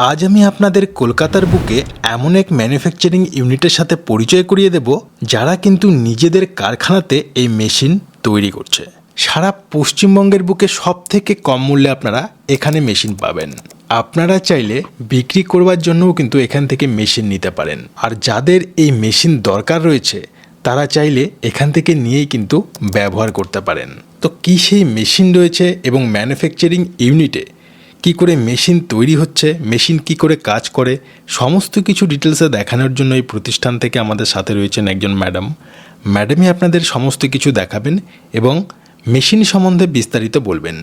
আজ আমি আপনাদের কলকাতার বুকে এমন এক ম্যানুফ্যাকচারিং ইউনিটের সাথে পরিচয় করিয়ে দেব যারা কিন্তু নিজেদের কারখানাতে এই মেশিন তৈরি করছে। সারা পশ্চিমবঙ্গের বুকে সবথেকে কম মূল্যে আপনারা এখানে মেশিন পাবেন। আপনারা চাইলে বিক্রি করবার জন্যও কিন্তু এখান থেকে মেশিন নিতে পারেন। আর যাদের এই মেশিন দরকার রয়েছে তারা চাইলে এখান থেকে নিয়েই কিন্তু ব্যবহার করতে পারেন। তো কী সেই মেশিন রয়েছে এবং ম্যানুফ্যাকচারিং ইউনিটে কী করে মেশিন তৈরি হচ্ছে, মেশিন কী করে কাজ করে, সমস্ত কিছু ডিটেলসে দেখানোর জন্য এই প্রতিষ্ঠান থেকে আমাদের সাথে রয়েছেন একজন ম্যাডামই আপনাদের সমস্ত কিছু দেখাবেন এবং মেশিন সম্বন্ধে বিস্তারিত বলবেন।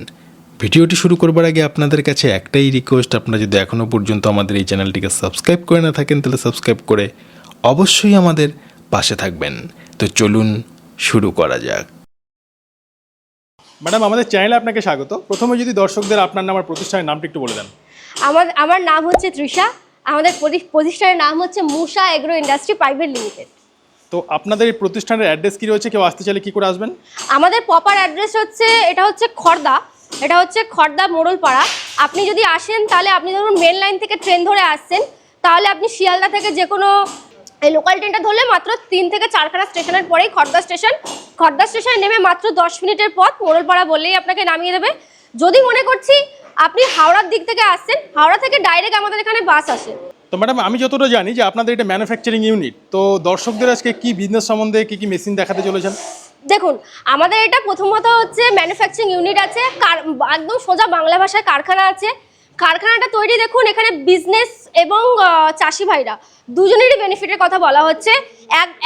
ভিডিওটি শুরু করবার আগে আপনাদের কাছে একটাই রিকোয়েস্ট, আপনারা যদি এখনও পর্যন্ত আমাদের এই চ্যানেলটিকে সাবস্ক্রাইব করে না থাকেন তাহলে সাবস্ক্রাইব করে অবশ্যই আমাদের পাশে থাকবেন। তো চলুন শুরু করা যাক। ম্যাডাম, আমাদের চ্যানেলে আপনাকে স্বাগত। প্রথমে যদি দর্শকদের আপনার নাম আর প্রতিষ্ঠানের নামটি একটু বলে দেন। আমার নাম হচ্ছে তৃষা। আমাদের প্রতিষ্ঠানের নাম হচ্ছে মুসা এগ্রো ইন্ডাস্ট্রি প্রাইভেট লিমিটেড। তো আপনাদের এই প্রতিষ্ঠানের অ্যাড্রেস কী রয়েছে, কেউ আসতে চাইলে কী করে আসবেন? আমাদের প্রপার অ্যাড্রেস হচ্ছে এটা হচ্ছে খড়দা মোড়লপাড়া। আপনি যদি আসেন তাহলে আপনি ধরুন মেন লাইন থেকে ট্রেন ধরে আসছেন, তাহলে আপনি শিয়ালদা থেকে যে কোনো এই লোকাল ট্রেনটা ধরলে মাত্র 3 থেকে 4খানা স্টেশনের পরেই খড়দা স্টেশনে নেমে মাত্র 10 মিনিটের পথ মোড়লপাড়া বললেই আপনাকে নামিয়ে দেবে। যদি মনে করছি আপনি হাওড়ার দিক থেকে আসছেন, হাওড়া থেকে ডাইরেক্ট আমাদের এখানে বাস আসে। তো ম্যাডাম, আমি যতটা জানি যে আপনাদের এটা ম্যানুফ্যাকচারিং ইউনিট, তো দর্শকদের আজকে কি বিজনেস সম্বন্ধে কী মেশিন দেখাতে চলেছেন? দেখুন, আমাদের এটা প্রথমত হচ্ছে ম্যানুফ্যাকচারিং ইউনিট আছে, একদম সোজা বাংলা ভাষায় কারখানা আছে। কারখানাটা তৈরি দেখুন, এখানে বিজনেস এবং চাষি ভাইরা দুজনেরই বেনিফিটের কথা বলা হচ্ছে।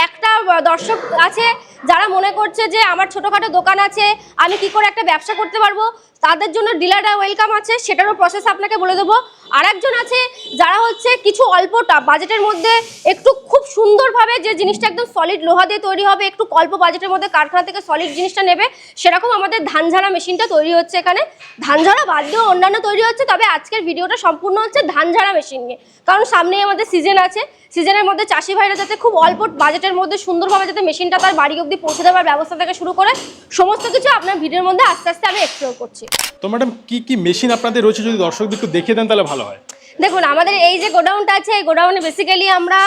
একটা দর্শক আছে যারা মনে করছে যে আমার ছোটোখাটো দোকান আছে, আমি কি করে একটা ব্যবসা করতে পারবো, তাদের জন্য ডিলাররা ওয়েলকাম আছে, সেটারও প্রসেস আপনাকে বলে দেবো। আর একজন আছে যারা হচ্ছে কিছু অল্পটা বাজেটের মধ্যে একটু খুব সুন্দরভাবে যে জিনিসটা একদম সলিড লোহা দিয়ে তৈরি হবে, একটু অল্প বাজেটের মধ্যে কারখানা থেকে সলিড জিনিসটা নেবে, সেরকম আমাদের ধান ঝাড়া মেশিনটা তৈরি হচ্ছে এখানে। ধান ঝাড়া বাদ দিয়েও অন্যান্য তৈরি হচ্ছে, তবে আজকের ভিডিওটা সম্পূর্ণ হচ্ছে ধান ঝাড়া মেশিন নিয়ে, কারণ সামনেই আমাদের সিজন আছে। সিজনের মধ্যে চাষি ভাইরা যাতে খুব অল্প বাজেটের মধ্যে সুন্দরভাবে যাতে মেশিনটা তার বাড়ি অবধি পৌঁছে দেওয়ার ব্যবস্থা থেকে শুরু করে সমস্ত কিছু আপনার ভিডিওর মধ্যে আস্তে আস্তে আমি এক্সপ্লোর করছি। তো ম্যাডাম, কি মেশিন আপনাদের রয়েছে যদি দর্শকদের একটু দেখিয়ে দেন তাহলে ভালো হয়। দেখুন, আমাদের এই যে গোডাউনটা আছে, এই গোডাউনে বেসিক্যালি আমরা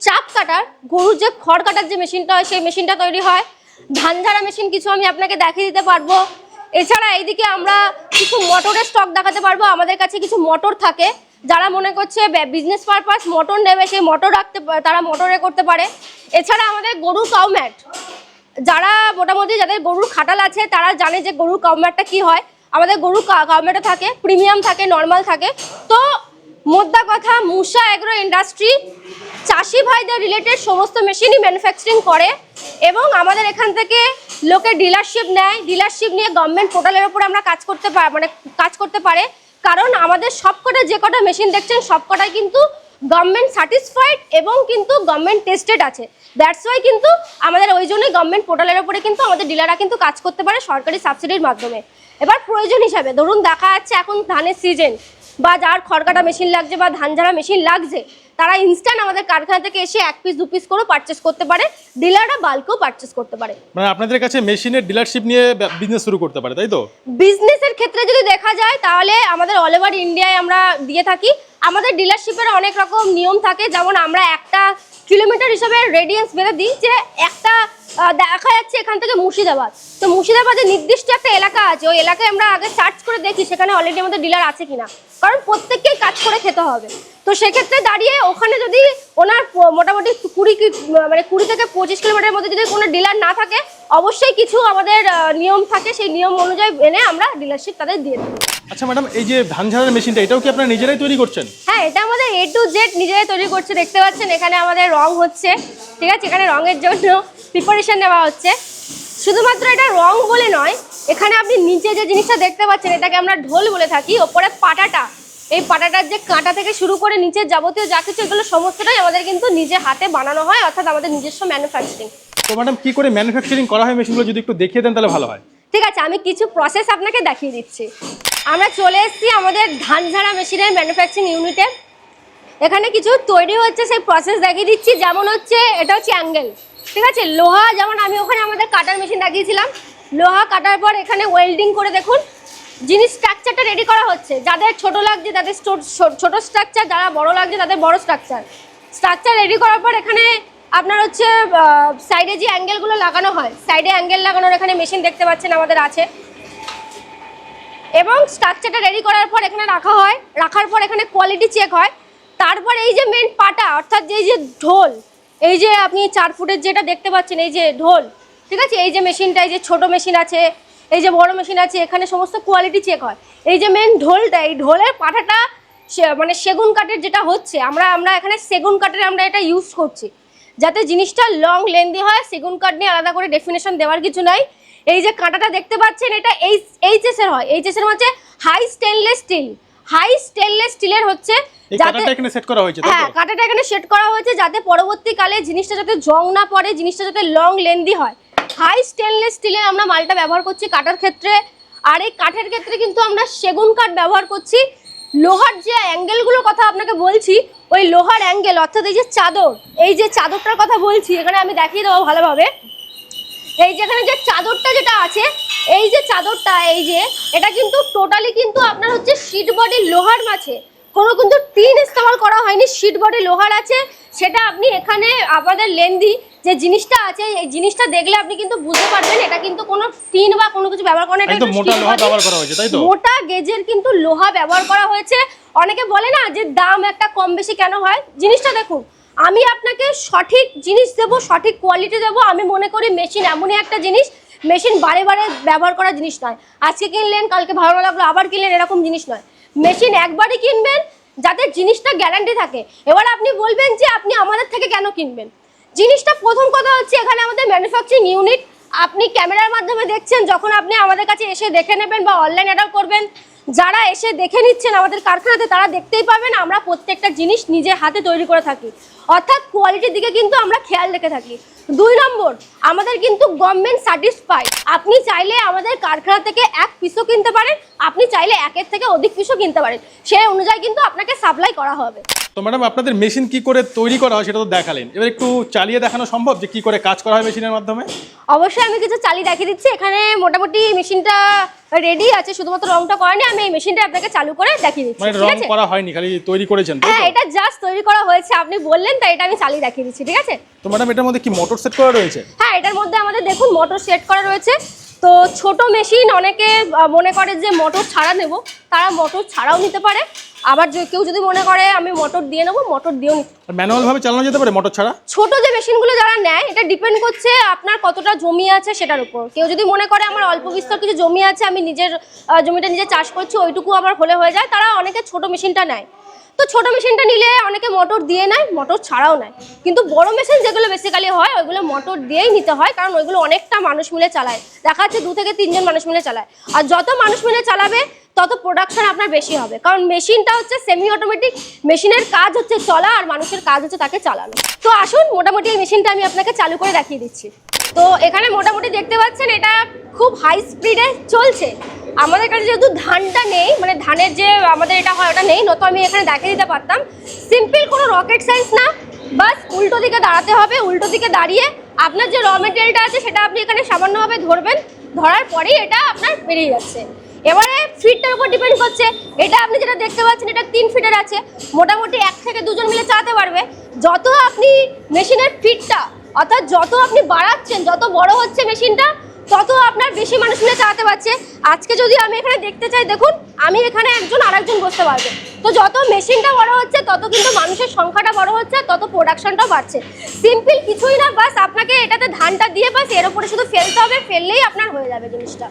চাপ কাটার, গরুর যে খড় কাটার যে মেশিনটা হয় সেই মেশিনটা তৈরি হয়। ধান ঝাড়া মেশিন কিছু আমি আপনাকে দেখিয়ে দিতে পারবো। এছাড়া এইদিকে আমরা কিছু মোটরের স্টক দেখাতে পারবো। আমাদের কাছে কিছু মোটর থাকে, যারা মনে করছে বিজনেস পারপাস মোটর নেবে, সেই মোটর রাখতে তারা মোটরে করতে পারে। এছাড়া আমাদের গরুর কাউম্যাট, যারা মোটামুটি যাদের গরুর খাটাল আছে তারা জানে যে গরুর কাউম্যাটটা কি হয়। আমাদের গরুর কাউম্যাটে থাকে, প্রিমিয়াম থাকে, নর্মাল থাকে। তো মোদ্দা কথা, মুসা এগ্রো ইন্ডাস্ট্রি চাষি ভাইদের রিলেটেড সমস্ত মেশিনই ম্যানুফ্যাকচারিং করে এবং আমাদের এখান থেকে লোকে ডিলারশিপ নেয়। ডিলারশিপ নিয়ে গভর্নমেন্ট পোর্টালের ওপরে আমরা কাজ করতে পারে, কারণ আমাদের সবকটা যে কটা মেশিন দেখছেন সবকটাই কিন্তু গভর্নমেন্ট সাটিসফাইড এবং কিন্তু গভর্নমেন্ট টেস্টেড আছে। দ্যাটস ওয়াই কিন্তু আমাদের ওই জন্যই গভর্নমেন্ট পোর্টালের ওপরে কিন্তু আমাদের ডিলাররা কিন্তু কাজ করতে পারে সরকারি সাবসিডির মাধ্যমে। এবার প্রয়োজন হিসাবে ধরুন দেখা যাচ্ছে এখন ধানের সিজন, বা যার খড়কাটা মেশিন লাগছে বা ধান ঝাড়া মেশিন লাগছে, তারা ইনস্ট্যান্ট আমাদের কারখানা থেকে এসে 1 পিস 2 পিস করেও পারচেস করতে পারে, ডিলাররা বাল্কেও পারচেস করতে পারে। মানে আপনাদের কাছে মেশিনের ডিলারশিপ নিয়ে বিজনেস শুরু করতে পারে, তাই তো? বিজনেসের ক্ষেত্রে যদি দেখা যায় তাহলে আমাদের অল ওভার ইন্ডিয়ায় আমরা দিয়ে থাকি। আমাদের ডিলারশিপের অনেক রকম নিয়ম থাকে, যেমন আমরা একটা কিলোমিটার হিসাবে রেডিয়েন্স বেঁধে দিই, যে একটা দেখা যাচ্ছে এখান থেকে মুর্শিদাবাদ, তো মুর্শিদাবাদের নির্দিষ্ট একটা এলাকা আছে, ওই এলাকায় আমরা আগে সার্চ করে দেখি সেখানে অলরেডি আমাদের ডিলার আছে কিনা, কারণ প্রত্যেককেই কাজ করে খেতে হবে। তো সেক্ষেত্রে দাঁড়িয়ে ওখানে যদি ওনার মোটামুটি 20 থেকে 25 কিলোমিটারের মধ্যে যদি কোনো ডিলার না থাকে, অবশ্যই কিছু আমাদের নিয়ম থাকে, সেই নিয়ম অনুযায়ী এনে আমরা ডিলারশিপ তাদের দিয়ে দেবো। আচ্ছা ম্যাডাম, এই যে ধান ঝাড়ার মেশিনটা, এটাও কি আপনারা নিজেরাই তৈরি করছেন? হ্যাঁ, এটা আমাদের A to Z নিজেরাই তৈরি করছে। দেখতে পাচ্ছেন এখানে আমাদের রং হচ্ছে, ঠিক আছে, এখানে রঙের জন্য প্রিপারেশন নেওয়া হচ্ছে। শুধুমাত্র এটা রং বলে নয়, এখানে আপনি নিচে যে জিনিসটা দেখতে পাচ্ছেন এটাকে আমরা ঢোল বলে থাকি। ওপরে পাটাটা, এই পাটাটার যে কাঁটা থেকে শুরু করে নিচের যাবতীয় যা কিছু, এগুলো সমস্তটাই আমাদের কিন্তু নিজে হাতে বানানো হয়, অর্থাৎ আমাদের নিজস্ব ম্যানুফ্যাকচারিং। তো ম্যাডাম, কি করে ম্যানুফ্যাকচারিং করা হয় মেশিনগুলো যদি একটু দেখিয়ে দেন তাহলে ভালো হয়। ঠিক আছে, আমি কিছু প্রসেস আপনাকে দেখিয়ে দিচ্ছি। আমরা চলে এসেছি আমাদের ধান ঝাড়া মেশিনের ম্যানুফ্যাকচারিং ইউনিটে। এখানে কিছু তৈরি হচ্ছে, সেই প্রসেস দেখিয়ে দিচ্ছি। যেমন হচ্ছে এটা হচ্ছে অ্যাঙ্গেল, ঠিক আছে, লোহা, যেমন আমি ওখানে আমাদের কাটার মেশিন দেখিয়েছিলাম, লোহা কাটার পর এখানে ওয়েল্ডিং করে দেখুন জিনিস স্ট্রাকচারটা রেডি করা হচ্ছে। যাদের ছোট লাগছে তাদের ছোট স্ট্রাকচার, যারা বড় লাগছে তাদের বড় স্ট্রাকচার রেডি করার পর এখানে আপনার হচ্ছে সাইডে যে অ্যাঙ্গেলগুলো লাগানো হয়, সাইডে অ্যাঙ্গেল লাগানোর এখানে মেশিন দেখতে পাচ্ছেন আমাদের আছে। এবং স্ট্রাকচারটা রেডি করার পর এখানে রাখা হয়, রাখার পর এখানে কোয়ালিটি চেক হয়। তারপর এই যে মেন পাটা অর্থাৎ এই যে ঢোল, এই যে আপনি 4 ফুটের যেটা দেখতে পাচ্ছেন এই যে ঢোল, ঠিক আছে, এই যে মেশিনটা, এই যে ছোট মেশিন আছে, এই যে বড় মেশিন আছে, এখানে সমস্ত কোয়ালিটি চেক হয়। এই যে মেন ঢোলটা, এই ঢোলের পাটাটা মানে সেগুন কাঠের যেটা হচ্ছে, আমরা এখানে সেগুন কাঠের আমরা এটা ইউজ করছি যাতে জিনিসটা লং লেন্দি হয়। সেগুন কাঠ নিয়ে আলাদা করে ডেফিনেশন দেওয়ার কিছু নাই। এই যে কাঁটাটা দেখতে পাচ্ছেন এটা এইচএস এর হয়, এইচএস এর হচ্ছে হাই স্টেনলেস স্টিলের হচ্ছে, যাতে এখানে সেট করা হয়েছে। হ্যাঁ, কাঁটাটা এখানে সেট করা হয়েছে যাতে পরবর্তীকালে জিনিসটা যাতে জং না পড়ে, জিনিসটা যাতে লং লেন্দি হয়। হাই স্টেনলেস স্টিলের আমরা মালটা ব্যবহার করছি কাটার ক্ষেত্রে। আর এই কাঠের ক্ষেত্রে কিন্তু আমরা সেগুন কাঠ ব্যবহার করছি। লোহার যে অ্যাঙ্গেলগুলোর কথা আপনাকে বলছি, ওই লোহার অ্যাঙ্গেল অর্থাৎ এই যে চাদর, এই যে চাদরটার কথা বলছি এখানে আমি দেখিয়ে দেবো ভালোভাবে। এই যেখানে যে চাদরটা যেটা আছে, এই যে চাদরটা, এই যে এটা কিন্তু টোটালি কিন্তু আপনার হচ্ছে শীট বডি লোহার মাঝে, কোনো কিন্তু টিন ইস্তেমাল করা হয়নি, শীট বডি লোহার আছে। সেটা আপনি এখানে আমাদের লেন্দি যে জিনিসটা আছে, এই জিনিসটা দেখলে আপনি কিন্তু বুঝতে পারবেন এটা কিন্তু কোনো টিন বা কোনো কিছু ব্যবহার করা, এটা একদম মোটা লোহা ব্যবহার করা হয়েছে, তাই তো? মোটা গেজের কিন্তু লোহা ব্যবহার করা হয়েছে। অনেকে বলে না যে দাম একটা কম বেশি কেন হয়, জিনিসটা দেখুন, আমি আপনাকে সঠিক জিনিস দেবো, সঠিক কোয়ালিটি দেবো। আমি মনে করি মেশিন এমনই একটা জিনিস, মেশিন বারে বারে ব্যবহার করার জিনিস নয়। আজকে কিনলেন, কালকে ভালো লাগলো আবার কিনলেন, এরকম জিনিস নয়। মেশিন একবারই কিনবেন যাতে জিনিসটা গ্যারান্টি থাকে। এবার আপনি বলবেন যে আপনি আমাদের থেকে কেন কিনবেন। জিনিসটা প্রথম কথা হচ্ছে এখানে আমাদের ম্যানুফ্যাকচারিং ইউনিট, আপনি ক্যামেরার মাধ্যমে দেখছেন, যখন আপনি আমাদের কাছে এসে দেখে নেবেন বা অনলাইন অর্ডার করবেন, যারা এসে দেখে নিচ্ছেন আমাদের কারখানাতে তারা দেখতেই পাবেন আমরা প্রত্যেকটা জিনিস নিজে হাতে তৈরি করে থাকি, অর্থাৎ কোয়ালিটির দিকে কিন্তু আমরা খেয়াল রেখে থাকি। 2 নম্বর, আমাদের কিন্তু গভর্নমেন্ট সার্টিফাইড। আপনি চাইলে আমাদের কারখানা থেকে 1 পিসও কিনতে পারেন, আপনি চাইলে 1-এর থেকে অধিক পিসও কিনতে পারেন, সেই অনুযায়ী কিন্তু আপনাকে সাপ্লাই করা হবে। তো ম্যাডাম, আপনাদের মেশিন কি করে তৈরি করা হয় সেটা তো দেখালেন, এবার একটু চালিয়ে দেখানো সম্ভব যে কি করে কাজ করা হয় মেশিনের মাধ্যমে? অবশ্যই আমি কিছু চালিয়ে দেখিয়ে দিচ্ছি। এখানে মোটামুটি মেশিনটা রেডি আছে, শুধুমাত্র রংটা করেনি, আমি এই মেশিনটা আপনাকে চালু করে দেখিয়ে দিচ্ছি। মানে রং করা হয়নি, খালি তৈরি করেছেন? হ্যাঁ, এটা জাস্ট তৈরি করা হয়েছে, আপনি বললেন তাই এটা আমি চালিয়ে দেখিয়ে দিচ্ছি, ঠিক আছে? তো ম্যাডাম, এটার মধ্যে কি মোটর সেট করা রয়েছে? হ্যাঁ, এটার মধ্যে আমাদের দেখুন মোটর সেট করা রয়েছে। তো ছোট মেশিন অনেকে মনে করে যে মোটর ছাড়া নেব, তারা মোটর ছাড়াও নিতে পারে। আবার কেউ যদি মনে করে আমি মোটর দিয়ে নেবো, মোটর দিয়েও নিতে পারে। ম্যানুয়াল ভাবে চালানো যেতে পারে মোটর ছাড়া? ছোট যে মেশিনগুলো যারা নেয়, এটা ডিপেন্ড করছে আপনার কতটা জমি আছে সেটার উপর। কেউ যদি মনে করে আমার অল্প বিস্তর কিছু জমি আছে, আমি নিজের জমিটা নিজে চাষ করছি, ওইটুকু আমার হলে হয়ে যায়, তারা অনেকে ছোট মেশিনটা নেয়। তো ছোট মেশিনটা নিলে অনেকে মোটর দিয়ে নেয়, মোটর ছাড়াও নেয়। কিন্তু বড় মেশিন যেগুলো বেসিক্যালি হয় ওইগুলো মোটর দিয়েই নিতে হয়, কারণ ওইগুলো অনেকটা মানুষ মিলে চালায়। দেখা যাচ্ছে 2 থেকে 3 জন মানুষ মিলে চালায়। আর যত মানুষ মিলে চালাবে তত প্রোডাকশন আপনার বেশি হবে, কারণ মেশিনটা হচ্ছে সেমি অটোমেটিক। মেশিনের কাজ হচ্ছে চলা, আর মানুষের কাজ হচ্ছে তাকে চালানো। তো আসুন, মোটামুটি এই মেশিনটা আমি আপনাকে চালু করে দেখিয়ে দিচ্ছি। তো এখানে মোটামুটি দেখতে পাচ্ছেন এটা খুব হাই স্পিডে চলছে। আমাদের কাছে যেহেতু ধানটা নেই, মানে ধানের যে আমাদের এটা হয় ওটা নেই, নয়তো আমি এখানে দেখিয়ে দিতে পারতাম। সিম্পল কোনো রকেট সায়েন্স না, বাস উল্টো দিকে দাঁড়াতে হবে। উল্টো দিকে দাঁড়িয়ে আপনার যে র মেটেরিয়ালটা আছে সেটা আপনি এখানে সামান্যভাবে ধরবেন, ধরার পরেই এটা আপনার বেরিয়ে যাচ্ছে। এবারে ফিটটার উপর ডিপেন্ড করছে। এটা আপনি যেটা দেখতে পাচ্ছেন এটা 3 ফিটের আছে, মোটামুটি 1 থেকে 2 জন মিলে চালাতে পারবে। যত আপনি মেশিনের ফিটটা অর্থাৎ যত আপনি বাড়াচ্ছেন, যত বড় হচ্ছে মেশিনটা, তত আপনার বেশি মানুষ মিলে চালাতে পারছে। আজকে যদি আমি এখানে দেখতে চাই, দেখুন আমি এখানে একজন আরেকজন বসতে পারবে। তো যত মেশিনটা বড় হচ্ছে তত কিন্তু মানুষের সংখ্যাটা বড় হচ্ছে, তত প্রোডাকশনটাও বাড়ছে। সিম্পল কিছুই না, বাস আপনাকে এটাতে ধানটা দিয়ে বাস এর উপরে শুধু ফেলতে হবে, ফেললেই আপনার হয়ে যাবে জিনিসটা।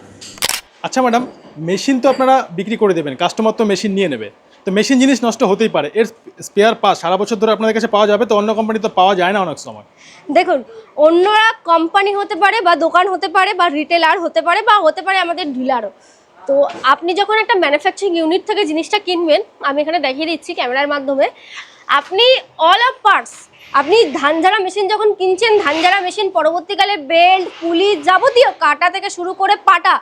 আচ্ছা ম্যাডাম, মেশিন তো আপনারা বিক্রি করে দেবেন, কাস্টমার তো মেশিন নিয়ে নেবে, তো মেশিন জিনিস নষ্ট হতেই পারে, এর স্পেয়ার পার্টস সারা বছর ধরে আপনাদের কাছে পাওয়া যাবে তো? অন্য কোম্পানি তো পাওয়া যায় না অনেক সময়। দেখুন, অন্যরা কোম্পানি হতে পারে বা দোকান হতে পারে বা রিটেলার হতে পারে বা হতে পারে আমাদের ডিলারও। তো আপনি যখন একটা ম্যানুফ্যাকচারিং ইউনিট থেকে জিনিসটা কিনবেন, আমি এখানে দেখিয়ে দিচ্ছি ক্যামেরার মাধ্যমে, আপনি অল অফ পার্টস, আপনি ধান ঝাড়া মেশিন যখন কিনছেন, ধান ঝাড়া মেশিন পরবর্তীকালে বেল্ট, পুলি, যাবতীয় কাটা থেকে শুরু করে পাটা,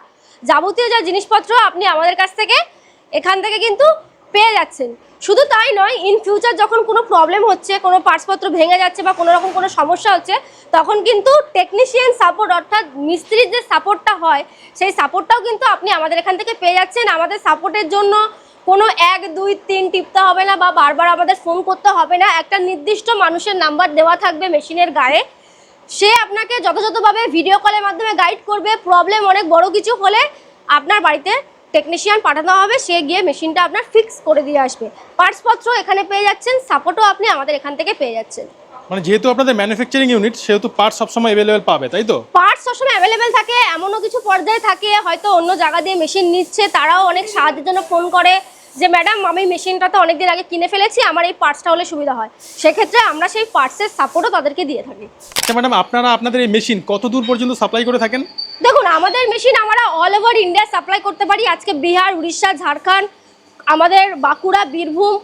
যাবতীয় যা জিনিসপত্র আপনি আমাদের কাছ থেকে এখান থেকে কিন্তু পেয়ে যাচ্ছেন। শুধু তাই নয়, ইন ফিউচার যখন কোনো প্রবলেম হচ্ছে, কোনো পার্টসপত্র ভেঙে যাচ্ছে বা কোনো রকম কোনো সমস্যা হচ্ছে, তখন কিন্তু টেকনিশিয়ান সাপোর্ট অর্থাৎ মিস্ত্রির যে সাপোর্টটা হয় সেই সাপোর্টটাও কিন্তু আপনি আমাদের এখান থেকে পেয়ে যাচ্ছেন। আমাদের সাপোর্টের জন্য কোনো 1 2 3 টিপতে হবে না বা বারবার আমাদের ফোন করতে হবে না। একটা নির্দিষ্ট মানুষের নাম্বার দেওয়া থাকবে মেশিনের গায়ে, সে আপনাকে যথাযথভাবে ভিডিও কলের মাধ্যমে গাইড করবে। প্রবলেম অনেক বড় কিছু হলে আপনার বাড়িতে টেকনিশিয়ান পাঠানো হবে, সে গিয়ে মেশিনটা আপনার ফিক্স করে দিয়ে আসবে। পার্টসপত্র এখানে পেয়ে যাচ্ছেন, সাপোর্টও আপনি আমাদের এখান থেকে পেয়ে যাচ্ছেন। মানে যেহেতু আপনাদের ম্যানুফ্যাকচারিং ইউনিট, সেহেতু পার্ট সবসময় অ্যাভেলেবেল পাবে, তাই তো? পার্টস সবসময় অ্যাভেলেবেল থাকে। এমনও কিছু পর্যায়ে থাকে হয়তো অন্য জায়গা দিয়ে মেশিন নিচ্ছে, তারাও অনেক সাহায্যের জন্য ফোন করে যে ম্যাডাম আমি মেশিনটা তো অনেকদিন আগে কিনে ফেলেছি, আমার এই পার্টসটা হলে সুবিধা হয়। সেক্ষেত্রে আমরা সেই পার্টসের সাপোর্টও তাদেরকে দিয়ে থাকি। আচ্ছা ম্যাডাম, আপনারা আপনাদের এই মেশিন কত দূর পর্যন্ত সাপ্লাই করে থাকেন? দেখুন, আমাদের মেশিন আমরা অল ওভার ইন্ডিয়া সাপ্লাই করতে পারি। আজকে বিহার, উড়িষ্যা, ঝাড়খণ্ড, আমাদের বাঁকুড়া, বীরভূম,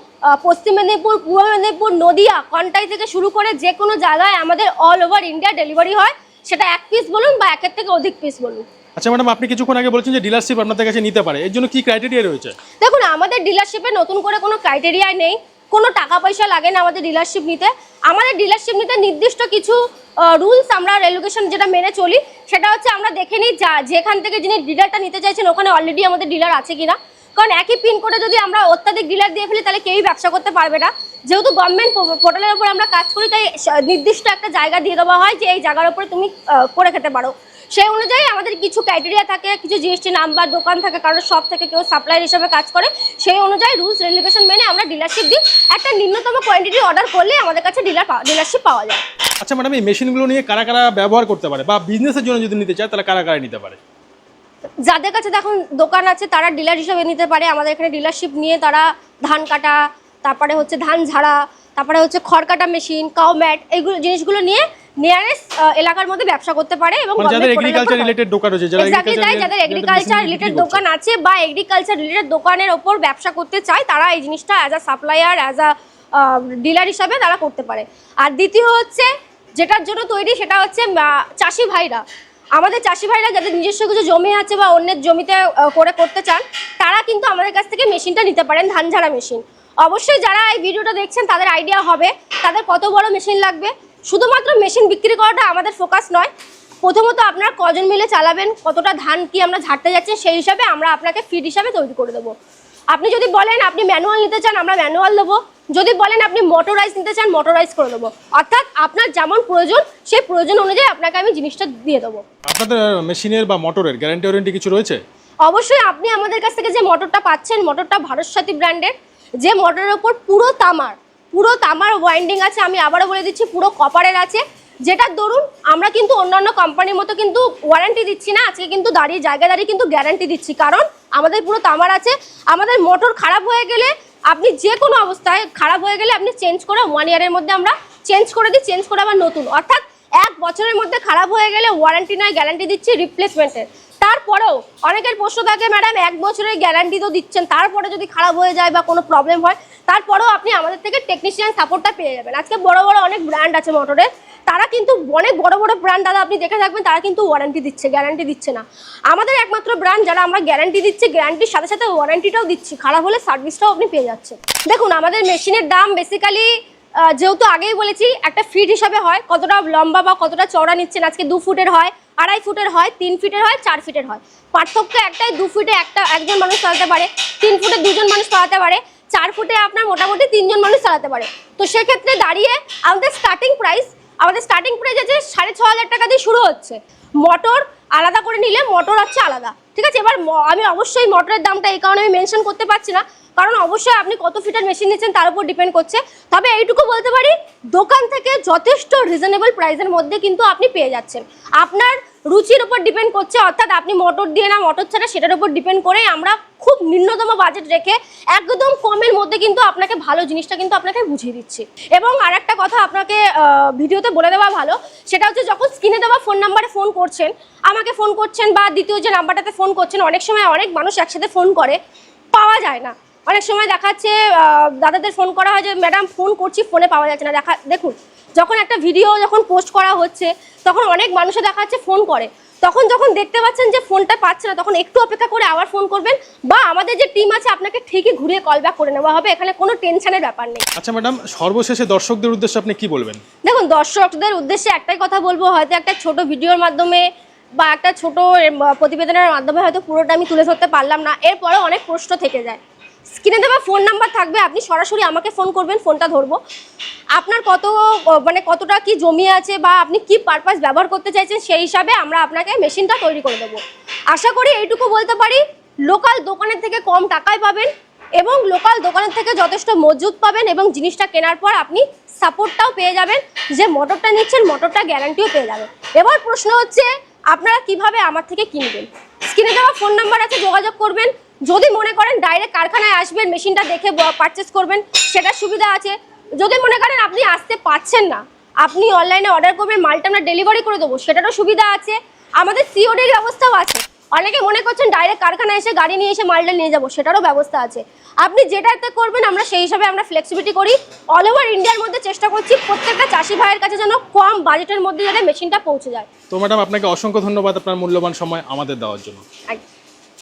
পশ্চিম মেদিনীপুর, পূর্ব মেদিনীপুর, নদিয়া, কন্টাই থেকে শুরু করে যে কোনো জায়গায় আমাদের অল ওভার ইন্ডিয়া ডেলিভারি হয়। সেটা 1 পিস বলুন বা 1-এর থেকে অধিক পিস বলুন। আচ্ছা ম্যাডাম, আপনি কিছুক্ষণ আগে বলছেন যে ডিলারশিপ আপনাদের কাছে নিতে পারে, এর জন্য কি ক্রাইটেরিয়া রয়েছে? দেখুন, আমাদের ডিলারশিপে নতুন করে কোনো ক্রাইটেরিয়া নেই, কোনো টাকা পয়সা লাগে না আমাদের ডিলারশিপ নিতে। আমাদের ডিলারশিপ নিতে নির্দিষ্ট কিছু রুলস আমরা রেগুলেশন যেটা মেনে চলি, সেটা হচ্ছে আমরা দেখে নিই যেখান থেকে যিনি ডিলারটা নিতে চাইছেন ওখানে অলরেডি আমাদের ডিলার আছে কিনা। কারণ একই পিনকোডে যদি আমরা অত্যাধিক ডিলার দিয়ে ফেলি তাহলে কেউই ব্যবসা করতে পারবে না। যেহেতু গভর্নমেন্ট পোর্টালের উপর আমরা কাজ করি, তাই নির্দিষ্ট একটা জায়গা দিয়ে দেওয়া হয় যে এই জায়গার উপরে তুমি করে খেতে পারো। সেই অনুযায়ী আমাদের কিছু ক্রাইটেরিয়া থাকে, কিছু জিএসটি নাম্বার, দোকান থাকে, কারোর শপ থেকে কেউ সাপ্লায়ার হিসেবে কাজ করে, সেই অনুযায়ী রুলস রেগুলেশন মেনে আমরা ডিলারশিপ দিই। একটা নিম্নতম কোয়ান্টিটি অর্ডার করলে আমাদের কাছে ডিলারশিপ পাওয়া যায়। আচ্ছা ম্যাডাম, এই মেশিনগুলো নিয়ে কারা কারা ব্যবহার করতে পারে বা বিজনেসের জন্য যদি নিতে চায় তাহলে কারা কারা নিতে পারে? যাদের কাছে দেখুন দোকান আছে তারা ডিলার হিসেবে নিতে পারে। আমাদের এখানে ডিলারশিপ নিয়ে তারা ধান কাটা, তারপরে হচ্ছে ধান ঝাড়া, তারপরে হচ্ছে খড় কাটা মেশিন, কাউ ম্যাট, এইগুলো জিনিসগুলো নিয়ে নিয়ারেস্ট এলাকার মধ্যে ব্যবসা করতে পারে। এবং যাদের এগ্রিকালচার রিলেটেড দোকান রয়েছে, যাদের এগ্রিকালচার রিলেটেড দোকান আছে বা এগ্রিকালচার রিলেটেড দোকানের ওপর ব্যবসা করতে চায়, তারা এই জিনিসটা as a supplier, as a dealer হিসাবে তারা করতে পারে। আর দ্বিতীয় হচ্ছে যেটার জন্য তৈরি, সেটা হচ্ছে চাষি ভাইরা। আমাদের চাষি ভাইরা যাদের নিজস্ব কিছু জমি আছে বা অন্যের জমিতে করতে চান, তারা কিন্তু আমাদের কাছ থেকে মেশিনটা নিতে পারেন, ধান ঝাড়া মেশিন। অবশ্যই যারা এই ভিডিওটা দেখছেন তাদের আইডিয়া হবে তাদের কত বড় মেশিন লাগবে। শুধুমাত্র মেশিন বিক্রি করাটা আমাদের ফোকাস নয়। প্রথমত আপনারা কজন মিলে চালাবেন, কতটা ধান কি আমরা ঝাড়তে যাচ্ছি, সেই হিসাবে আমরা আপনাকে ফিড হিসাবে তৈরি করে দেবো। আপনি যদি বলেন আপনি ম্যানুয়াল নিতে চান, আমরা ম্যানুয়াল দেবো। যদি বলেন আপনি মোটরাইজ নিতে চান, মোটরাইজ করে দেবো। অর্থাৎ আপনার যেমন প্রয়োজন সেই প্রয়োজন অনুযায়ী আপনাকে আমি জিনিসটা দিয়ে দেবো। আপনাদের মেশিনের বা মোটরের গ্যারান্টি ওয়ারেন্টি কিছু রয়েছে? অবশ্যই। আপনি আমাদের কাছ থেকে যে মোটরটা পাচ্ছেন, মোটরটা ভারত সাথী ব্র্যান্ডের, যে মোটরের ওপর পুরো তামার ওয়াইন্ডিং আছে। আমি আবারও বলে দিচ্ছি, পুরো কপারের আছে। যেটার দরুন আমরা কিন্তু অন্যান্য কোম্পানির মতো কিন্তু ওয়ারেন্টি দিচ্ছি না, আজকে কিন্তু জায়গায় দাঁড়িয়ে কিন্তু গ্যারান্টি দিচ্ছি। কারণ আমাদের পুরো তামার আছে। আমাদের মোটর খারাপ হয়ে গেলে, আপনি যে কোনো অবস্থায় খারাপ হয়ে গেলে আপনি চেঞ্জ করে 1 ইয়ারের মধ্যে আমরা চেঞ্জ করে দিই, চেঞ্জ করে আবার নতুন। অর্থাৎ 1 বছরের মধ্যে খারাপ হয়ে গেলে ওয়ারেন্টি নয়, গ্যারান্টি দিচ্ছি রিপ্লেসমেন্টের। তারপরেও অনেকের প্রশ্ন থাকে, ম্যাডাম 1 বছরের গ্যারান্টি তো দিচ্ছেন, তারপরে যদি খারাপ হয়ে যায় বা কোনো প্রবলেম হয়, তারপরেও আপনি আমাদের থেকে টেকনিশিয়ান সাপোর্টটা পেয়ে যাবেন। আজকে বড় বড় অনেক ব্র্যান্ড আছে মোটরের, তারা কিন্তু অনেক বড় বড় ব্র্যান্ড দাদা আপনি দেখে থাকবেন, তারা কিন্তু ওয়ারেন্টি দিচ্ছে, গ্যারান্টি দিচ্ছে না। আমাদের একমাত্র ব্র্যান্ড যারা আমরা গ্যারান্টি দিচ্ছি, গ্যারান্টির সাথে সাথে ওয়ারেন্টিটাও দিচ্ছি, খারাপ হলে সার্ভিসটাও আপনি পেয়ে যাচ্ছেন। দেখুন, আমাদের মেশিনের দাম বেসিক্যালি যেহেতু আগেই বলেছি একটা ফিট হিসাবে হয়, কতটা লম্বা বা কতটা চওড়া নিচ্ছেন। আজকে 2 ফুটের হয়, 2.5 ফুটের হয়, 3 ফিটের হয়, 4 ফিটের হয়। পার্থক্য একটাই, 2 ফুটে একজন মানুষ চালাতে পারে, 3 ফুটে 2 জন মানুষ চালাতে পারে, 4 ফুটে আপনার মোটামুটি 3 জন মানুষ চালাতে পারে। তো সেক্ষেত্রে দাঁড়িয়ে আমাদের স্টার্টিং প্রাইস আছে 6,500 টাকা দিয়ে শুরু হচ্ছে। মোটর আলাদা করে নিলে মোটর হচ্ছে আলাদা, ঠিক আছে। এবার আমি অবশ্যই মোটরের দামটা এই কারণে আমি মেনশন করতে পারছি না, কারণ অবশ্যই আপনি কত ফিটের মেশিন নিচ্ছেন তার উপর ডিপেন্ড করছে। তবে এইটুকু বলতে পারি, দোকান থেকে যথেষ্ট রিজনেবল প্রাইসের মধ্যে কিন্তু আপনি পেয়ে যাচ্ছেন। আপনার রুচির উপর ডিপেন্ড করছে, অর্থাৎ আপনি মোটর দিয়ে না মোটর ছাড়া, সেটার উপর ডিপেন্ড করে আমরা খুব নিম্নতম বাজেট রেখে একদম কমের মধ্যে কিন্তু আপনাকে ভালো জিনিসটা কিন্তু আপনাকে বুঝিয়ে দিচ্ছি। এবং আরেকটা কথা আপনাকে ভিডিওতে বলে দেওয়া ভালো, সেটা হচ্ছে যখন স্ক্রিনে দেওয়া ফোন নাম্বারে ফোন করছেন, আমাকে ফোন করছেন বা দ্বিতীয় যে নাম্বারটাতে ফোন করছেন, অনেক সময় অনেক মানুষ একসাথে ফোন করে, পাওয়া যায় না। অনেক সময় দেখাচ্ছে দাদাদের ফোন করা হয় যে ম্যাডাম ফোন করছি ফোনে পাওয়া যাচ্ছে না। দেখুন যখন একটা ভিডিও যখন পোস্ট করা হচ্ছে তখন অনেক মানুষে দেখাচ্ছে ফোন করে, তখন যখন দেখতে পাচ্ছেন যে ফোনটা পাচ্ছে না তখন একটু অপেক্ষা করে আবার ফোন করবেন, বা আমাদের যে টিম আছে আপনাকে ঠিকই ঘুরিয়ে কল ব্যাক করে নেওয়া হবে, এখানে কোনো টেনশনের ব্যাপার নেই। আচ্ছা ম্যাডাম, সর্বশেষে দর্শকদের উদ্দেশ্যে আপনি কি বলবেন? দেখুন দর্শকদের উদ্দেশ্যে একটাই কথা বলবো, হয়তো একটা ছোট ভিডিওর মাধ্যমে বা একটা ছোট প্রতিবেদনের মাধ্যমে হয়তো পুরোটা আমি তুলে ধরতে পারলাম না, এরপরেও অনেক প্রশ্ন থেকে যায়। স্ক্রিনে দেওয়া ফোন নাম্বার থাকবে, আপনি সরাসরি আমাকে ফোন করবেন, ফোনটা ধরবো। আপনার কতটা কি জমি আছে বা আপনি কি পারপাস ব্যবহার করতে চাইছেন সেই হিসাবে আমরা আপনাকে মেশিনটা তৈরি করে দেবো। আশা করি এইটুকু বলতে পারি, লোকাল দোকানের থেকে কম টাকায় পাবেন এবং লোকাল দোকানের থেকে যথেষ্ট মজুত পাবেন, এবং জিনিসটা কেনার পর আপনি সাপোর্টটাও পেয়ে যাবেন, যে মোটরটা নিচ্ছেন মোটরটা গ্যারান্টিও পেয়ে যাবেন। এবার প্রশ্ন হচ্ছে আপনারা কিভাবে আমার থেকে কিনবেন। স্ক্রিনে দেওয়া ফোন নাম্বার আছে, যোগাযোগ করবেন। যদি মনে করেন ডাইরেক্ট কারখানায় আসবেন মেশিনটা দেখে পারচেস করবেন, সেটার সুবিধা আছে। যদি মনে করেন আপনি আসতে পারছেন না, আপনি অনলাইনে অর্ডার করবেন, মালটা আমরা ডেলিভারি করে দেবো, সেটারও সুবিধা আছে। আমাদের সিওডির ব্যবস্থাও আছে। অনেকে মনে করছেন ডাইরেক্ট কারখানায় এসে গাড়ি নিয়ে এসে মালটা নিয়ে যাবো, সেটারও ব্যবস্থা আছে। আপনি যেটাতে করবেন আমরা সেই হিসাবে আমরা ফ্লেক্সিবিলিটি করি। অল ওভার ইন্ডিয়ার মধ্যে চেষ্টা করছি প্রত্যেকটা চাষি ভাইয়ের কাছে যেন কম বাজেটের মধ্যে যাতে মেশিনটা পৌঁছে যায়। তো ম্যাডাম আপনাকে অসংখ্য ধন্যবাদ আপনার মূল্যবান সময় আমাদের দেওয়ার জন্য।